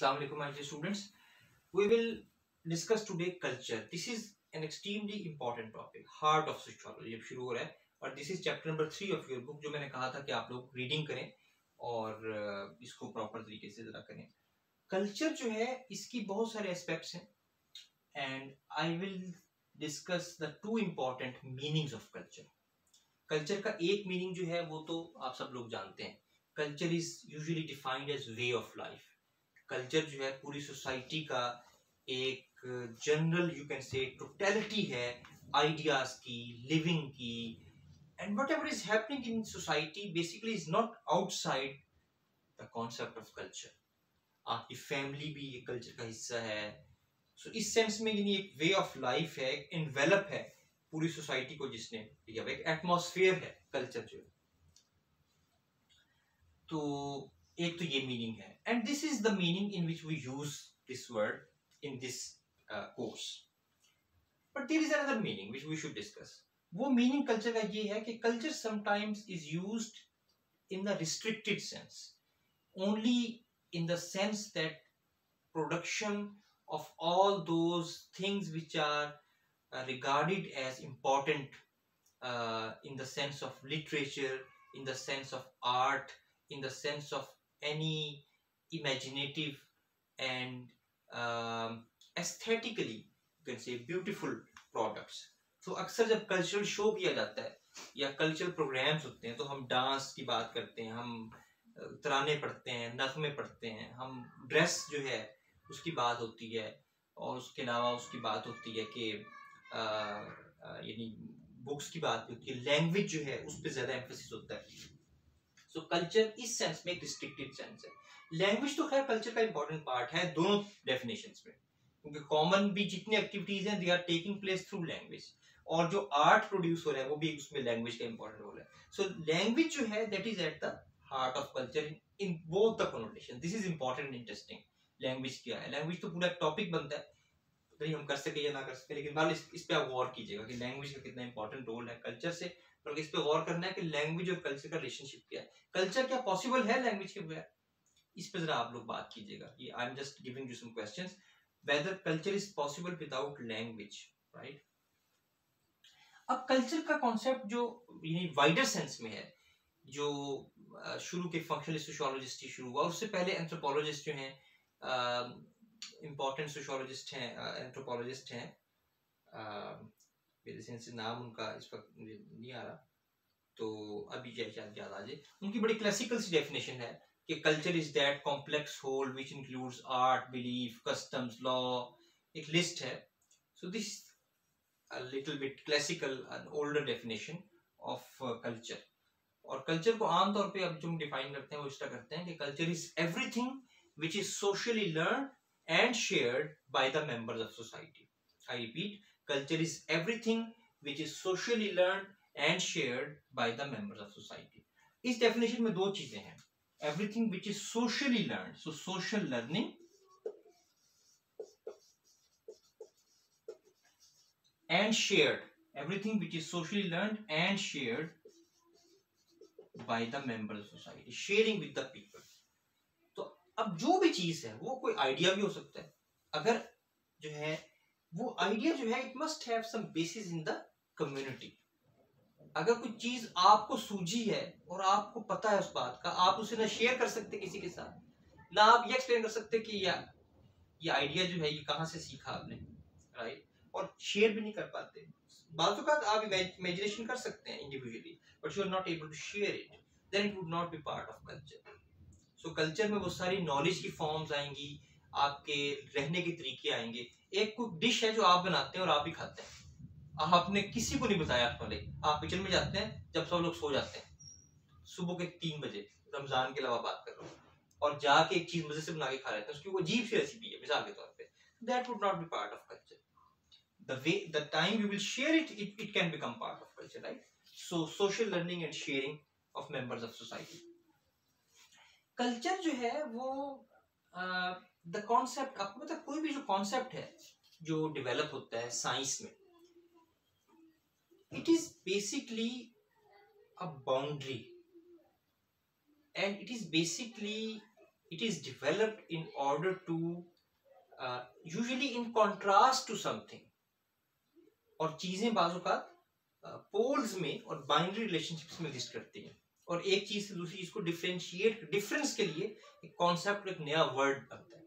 Assalamu alaikum, my dear students. We will discuss today culture. This is an extremely important topic, heart of sociology. अब शुरू हो रहा है और this is chapter number 3 of your book, जो मैंने कहा था कि आप लोग रीडिंग करें और इसको प्रॉपर तरीके से जरा करें. कल्चर जो है इसकी बहुत सारे एस्पेक्ट्स हैं and I will discuss the two important meanings of culture. Culture का एक मीनिंग जो है वो तो आप सब लोग जानते हैं. Culture is usually defined as way of life. Culture जो है पूरी सोसाइटी का एक general you can say totality है आइडियाज की, लिविंग की, and whatever is happening in society basically is not outside the concept of culture. आपकी family भी एक कल्चर का हिस्सा है. सो इस सेंस में यानी एक वे ऑफ लाइफ है, एक इन्वेलप है पूरी सोसाइटी को जिसने दिया, एक एटमॉस्फेयर है कल्चर जो. तो एक तो ये मीनिंग है and this is the meaning in which we use this word in this course. But there is another meaning which we should discuss. वो मीनिंग कल्चर का ये है कि culture sometimes is used in the restricted sense, only in the sense that production of all those things which are regarded as important in the sense of literature, in the sense of art, in the sense of any imaginative and aesthetically you can say beautiful products. So अक्सर जब cultural show किया जाता है या cultural programmes होते हैं तो हम डांस की बात करते हैं, हम तराने पढ़ते हैं, नगमे पढ़ते हैं, हम ड्रेस जो है उसकी बात होती है और उसके अलावा उसकी बात होती है कि यानी बुक्स की बात होती है, लैंग्वेज जो है उस पर ज़्यादा एम्फेसिस होता है. सो कल्चर इस सेंस में एक रिस्ट्रिक्टेड सेंस है. लैंग्वेज तो खैर कल्चर का इंपॉर्टेंट पार्ट है दोनों डेफिनेशंस में, क्योंकि कॉमन भी जितनी एक्टिविटीज हैं they are taking place through language, और जो आर्ट प्रोड्यूस हो रहा है वो भी उसमें लैंग्वेज का इंपॉर्टेंट रोल है. सो लैंग्वेज जो है that is at the heart of culture in both the connotation. This is important and interesting. Language क्या है? लैंग्वेज तो पूरा एक टॉपिक बनता है, तो हम कर सके या ना कर सके, लेकिन बाल इस पे आप गौर कीजिएगा कि लैंग्वेज का कितना इंपॉर्टेंट रोल है कल्चर से. तो इस पे गौर करना है कि लैंग्वेज और कल्चर का रिलेशनशिप क्या है. कल्चर क्या पॉसिबल है लैंग्वेज के बगैर? इस पे जरा आप लोग बात कीजिएगा. I am just giving you some questions whether culture is possible without language, right? अब कल्चर का कॉन्सेप्ट जो यानी वाइडर सेंस में है, जो शुरू के फंक्शनलिस्ट सोशियोलॉजिस्ट ही शुरू हुआ, उससे पहले एंथ्रोपोलॉजिस्ट जो हैं, इम्पोर्टेंट सोशियोलॉजिस्ट हैं, एंथ्रोपोलॉजिस्ट हैं, मेरे सेंस से नाम उनका इस वक्त मुझे नहीं आ रहा, तो अभी शायद याद आ जाए. उनकी बड़ी क्लासिकल सी डेफिनेशन है कि culture is that complex whole which includes art, belief, customs, law, एक लिस्ट है. So this a little bit classical and older definition of culture. और कल्चर को आमतौर पे अब जो हम डिफाइन करते हैं वो इस तरह करते हैं कि culture is everything which is socially learn and shared by the members of society. I repeat, culture is everything which is socially learn and shared by the members of society. इस definition में दो चीजें हैं. Everything which is socially learn, so social learning, and shared, everything which is socially learned and shared by the members of society, sharing with the people. तो अब जो भी चीज है वो कोई आइडिया भी हो सकता है. अगर जो है वो आइडिया जो है it must have some basis in the community. अगर कोई चीज आपको सूझी है और आपको पता है उस बात का, आप उसे ना शेयर कर सकते किसी के साथ, ना आप ये एक्सप्लेन कर सकते कि ये आइडिया जो है ये कहाँ से सीखा आपने, राइट? और शेयर भी नहीं कर पाते. बातों का आप इमेजिनेशन कर सकते हैं individually, but you are not able to share it, then it would not be part of culture. So culture में वो सारी नॉलेज की फॉर्म्स आएंगी, आपके रहने के तरीके आएंगे. एक कोई डिश है जो आप बनाते हैं और आप ही खाते हैं, आपने किसी को नहीं बताया पहले, आप किचन में जाते हैं जब सब लोग सो जाते हैं सुबह के 3 बजे, रमजान के अलावा बात कर रहा हूँ, और जाके एक चीज मजे से बना के खा लेते हैं, उसकी वो अजीब सी रेसिपी है मिसाल के तौर पे. That would not be part of culture. The time you will share it, it can become part of culture, right? So social learning and sharing of members of society. Culture जो है वो the concept, आपको पता कोई भी जो concept है जो डेवलप होता है साइंस में, it is basically a boundary and it is basically it is developed in order to usually in contrast to something. और चीजें बाज़-औक़ात पोल्स में और बाइनरी रिलेशनशिप्स में एग्जिस्ट करती हैं, और एक चीज से दूसरी चीज को डिफरेंशिएट, डिफरेंस के लिए एक कॉन्सेप्ट, एक नया वर्ड बनता है।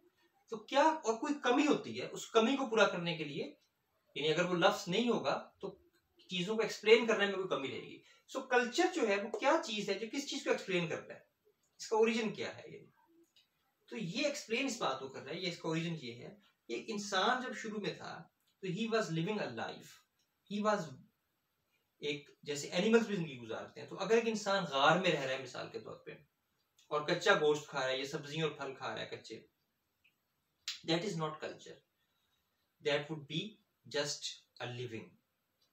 तो क्या और कोई कमी होती है, उस कमी को पूरा करने के लिए, यानी अगर वो लफ्ज नहीं होगा तो चीजों को एक्सप्लेन करने में कोई कमी रहेगी। सो कल्चर जो है वो क्या चीज है जो किस चीज को एक्सप्लेन करता है, इसका ओरिजिन क्या है ये। तो ये एक्सप्लेन इस बात को कर रहा है, ये इसका ओरिजिन ये है, ये इंसान जब शुरू में था तो he was living a life, he was एक, जैसे एनिमल्स भी जिंदगी गुजारते हैं। तो अगर एक इंसान गार में रह रहा है मिसाल के तौर पे और कच्चा गोश्त खा रहा है या सब्जियां और फल खा रहा है कच्चे, that is not culture, that would be just a living,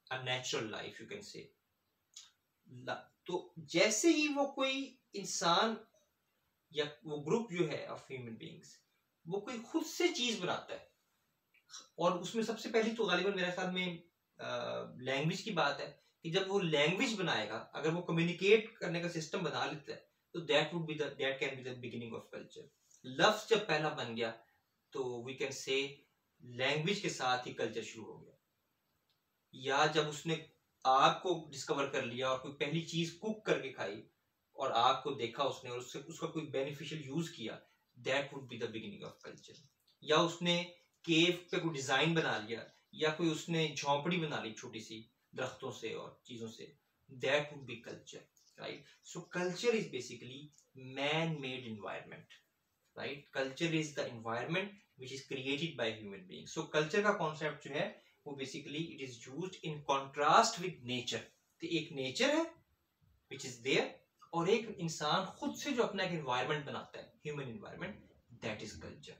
a natural life you can से। तो जैसे ही वो कोई इंसान या वो ग्रुप जो है ऑफ ह्यूमन बीइंग्स, वो कोई खुद से चीज बनाता है, और उसमें सबसे पहली तो गालिबन मेरे ख्याल में लैंग्वेज की बात है कि जब वो लैंग्वेज बनाएगा, अगर वो कम्युनिकेट करने का सिस्टम बना लेता है, तो that can be the beginning of culture. लफ्ज जब पहला बन गया तो वी कैन से लैंग्वेज के साथ ही कल्चर शुरू हो गया। या जब उसने आग को डिस्कवर कर लिया और कोई पहली चीज कुक करके खाई और आग को देखा उसने और उससे उसका कोई बेनिफिशियल यूज किया, that would be the beginning of culture. या उसने केव पे कोई डिजाइन बना लिया, या कोई उसने झोंपड़ी बना ली छोटी सी दरख्तों से और चीजों से, that would be culture, right. So culture is basically man made environment, right. Culture is the environment which is created by human beings. So culture का concept जो है वो basically it is used in contrast with nature. तो एक nature है which is there, और एक इंसान खुद से जो अपना एक environment बनाता है, human environment, that is culture.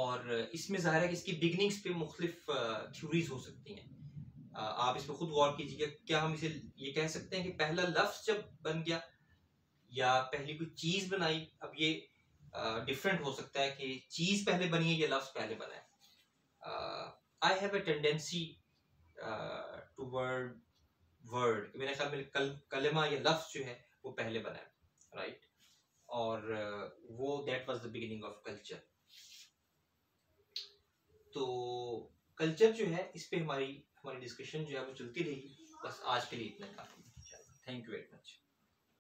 और इसमें ज़ाहिर है कि इसकी beginnings पे मुख्तलिफ theories हो सकती हैं। आप इस पर खुद गौर कीजिएगा, क्या हम इसे ये कह सकते हैं कि पहला लफ्ज जब बन गया या पहली कोई चीज बनाई। अब ये डिफरेंट हो सकता है कि चीज पहले बनी है या लफ्ज पहले बना है। I have a tendency toward word, मेरे ख्याल में कलमा या लफ्ज जो है वो पहले बना है, राइट। और वो that was the beginning of culture. तो कल्चर जो है इस पे हमारी डिस्कशन जो है वो चलती रहेगी। बस आज के लिए इतना काफी। Thank you very much.